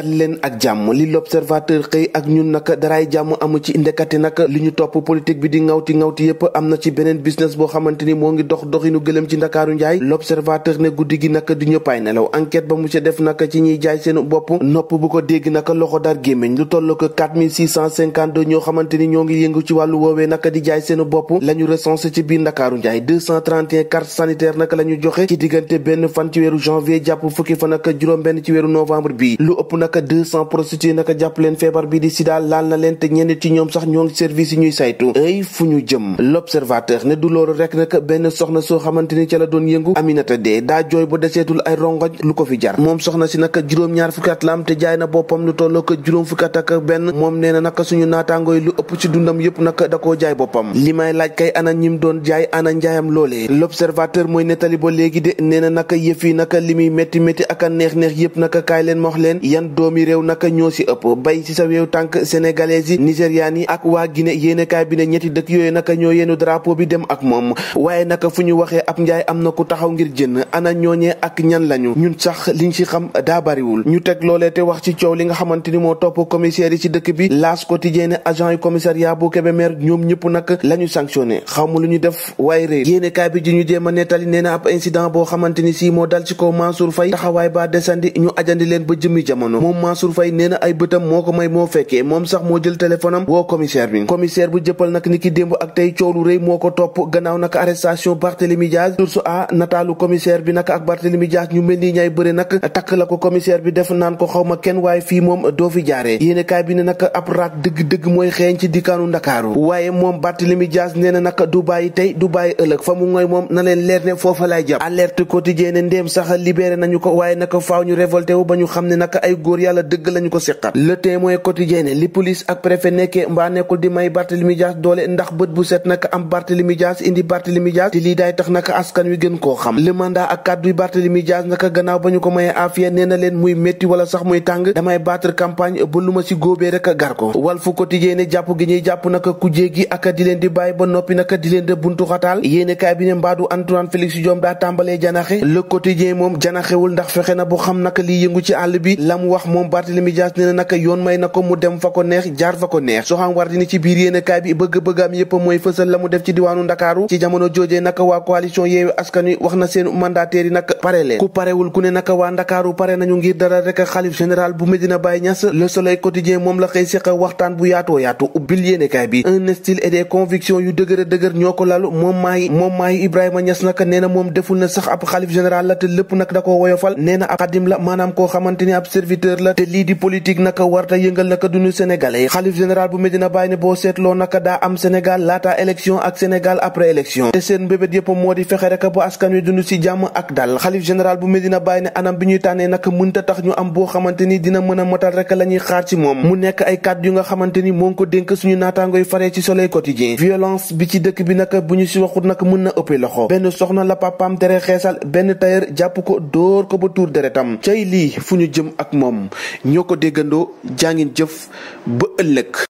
dal leen ak jàmm li l'observateur xëy ak ñun nag daraay jàmm amu ci ndekati nag li ñu topp politique bi di ngawti yépp am na ci beneen business boo xamante ni moo ngi doxinu gëlëm ci ndakaaru njaay. l'observateur ne guddi gi nag di ñëppaay nelaw enquête ba mu ci def nag ci ñiy jaay seen bopp nopp bu ko dégg nag loxo dar gémmiñ lu toll ko 4652 ñoo xamante ni ñoo ngi yëngu ci wàllu woowee nag di jaay seen bopp la ñu recensé ci biir ndakaaru njaay 231 cartes sanitaires nag la ñu joxe ci diggante benn fan ci weeru janvier jàpp fukki fan ak juróom benn ci weeru novembre bi. lu ëpp naka 200 prostituées naka jàpp leen feebar bi di sida laal na leen te ñenn ci ñoom sax ñoo ngi service yi ñuy saytu ay fu ñu jëm. l'observateur ne du loolu rek nag benn soxna soo xamante ni ca la doon yëngu Aminata dee daa jooy ba deseetul ay rongoñ lu ko fi jar. moom soxna si naka juróom-ñaar fukki at la am te jaay na boppam lu tolloo ko juróom fukki at ak benn. moom nee na naka suñu naataangoo yi lu ëpp ci dundam yëpp naka da koo jaay boppam. li may laaj kay ana ñim doon jaay ana njaayam loolee. l'observateur mooy nettali ba léegi de nee na naka yëf yi naka li muy métti ak a neex yëpp naka kaay leen mox leen yan doomi réew naka ñoo ci ëpp bay ci sa weew tànk sénégalais yi nigérian yi ak waa Guinée yéenekaay bi ne ñetti dëkk yooyu naka ñoo yenu drapeau bi dem ak moom. waaye naka fu ñu waxee ab njaay am na ku taxaw ngir jënd ana ñooñee ak ñan lañu ñun sax liñ ci xam daa bariwul. ñu teg loolee te wax ci coow li nga xamante ni moo topp commissaire yi ci dëkk bi. L'As Quotidien agent yu commissariat bu Kébémer ñoom ñëpp nag la ñu sanctionné xaw ma lu ñu def waaye réer. yéenekaay bi ji ñu jéem a nettali nee na ab incident boo xamante ni si moo dal ci kaw Mansour Faye taxawaay ba desandi ñu ajandi leen ba jëmmi jamono. moom Mansour Faye nee na ay bëtam moo ko may moo fekkee moom sax moo jël téléphone am woo commissaire bi. commissaire bu jëppal nag ni ki démb ak tey coow lu rëy moo ko topp gannaaw nag arrestation Barthélémy Diaz. source a nataalu commissaire bi nag ak Barthélémy Diaz ñu mel ni ñaay bëre nag takk la ko commissaire bi def naan ko xaw ma kenn waaye fii moom doo fi jaaree. yéenekaay bi ne nag ab raak dëgg-dëgg mooy xeeñ ci dikkaanu Ndakaaru. waaye moom Barthélémy Diaz nee na nag du bàyyi tey du bàyyi ëllëg fa mu ngoy moom na leen leer ne foofa lay jàpp. alerte quotidien ne ndéem sax libéré nañu ko waaye nag faaw ñu révolté wu ba ñu xam ne nag ay góor yàlla dëgg lañu ko seqat. le Témoin quotidien li police ak préfet nekkee mbaa nekkul di may Barthélémy Dias doole ndax bët bu set nag am Barthélémy Dias indi Barthélémy Dias te lii daay tax nag askan wi gën koo xam. le mandat ak kàdduy Barthélémy Dias nag gannaaw ba ñu ko mayee afiya nee na leen muy métti wala sax muy tàng damay battre campagne ba lu ma si góobee rek gar ko. Walf Quotidien jàpp gi ñuy jàpp nag kujje gi ak di leen di bàyyi ba noppi nag di leen di buntu xataal. yéenekaay bi ne mbaadu Antoine Félix Diome daa tàmbalee janaxe. le Quotidien moom janaxewul ndax fexe na bu xam nag liy yëngu ci àll bi la mu wax moom Barthélémy Dias nee na nag yoon may na ko mu dem fa ko neex jaar fa ko neex. Soham Wardini ci biir yéenekaay bi bëgg-bëggaam yépp mooy fësal la mu def ci diwaanu Ndakaaru ci jamono joojee nag waa coalition Yewwi Askan Wi wax na seen mandataires yi nag pare leen ku parewul ku ne nag waa Ndakaaru pare nañu ngir dara rek xalif général bu Medina Baye Niass. Le Soleil Quotidien moom la xëy seq waxtaan bu yaatoo yaatu ubbil yéenekaay bi un style et des convictions yu dëgër ñoo ko lalu moom maayi Ibrahima Niass nag nee na moom deful na sax ab xalif général la te lépp nag da ko woyofal nee na ab xadim la maanaam koo xamante ni ab serviteur la te lii di politique naka warta yëngal naka duñu sénégalais. xalif général bu Medina Baye ne boo seetloo naka daa am Sénégal laata élection ak Sénégal après élection te seen mbébét yëpp moo di fexe rek bu askan wi dund ci jàmm ak dal. xalif général bu Medina Baye ne anam bi ñuy tànnee naka mënta tax ñu am boo xamante ni dina mën a motal rek la ñuy xaar ci moom mu nekk ay kàddu yu nga xamante ni moo ngi ko dénk suñu naataangoy faree ci Soleil Quotidien. violence bi ci dëkk bi naka bu ñu ci waxut nag mën na ëppee loxo benn soxna la papaam tere xeesal benn tailleur jàpp ko dóor ko ba tuur deretam cay lii fu ñu jëm ak moom ñoo ko déggandoo jàngin jëf ba ëllëg.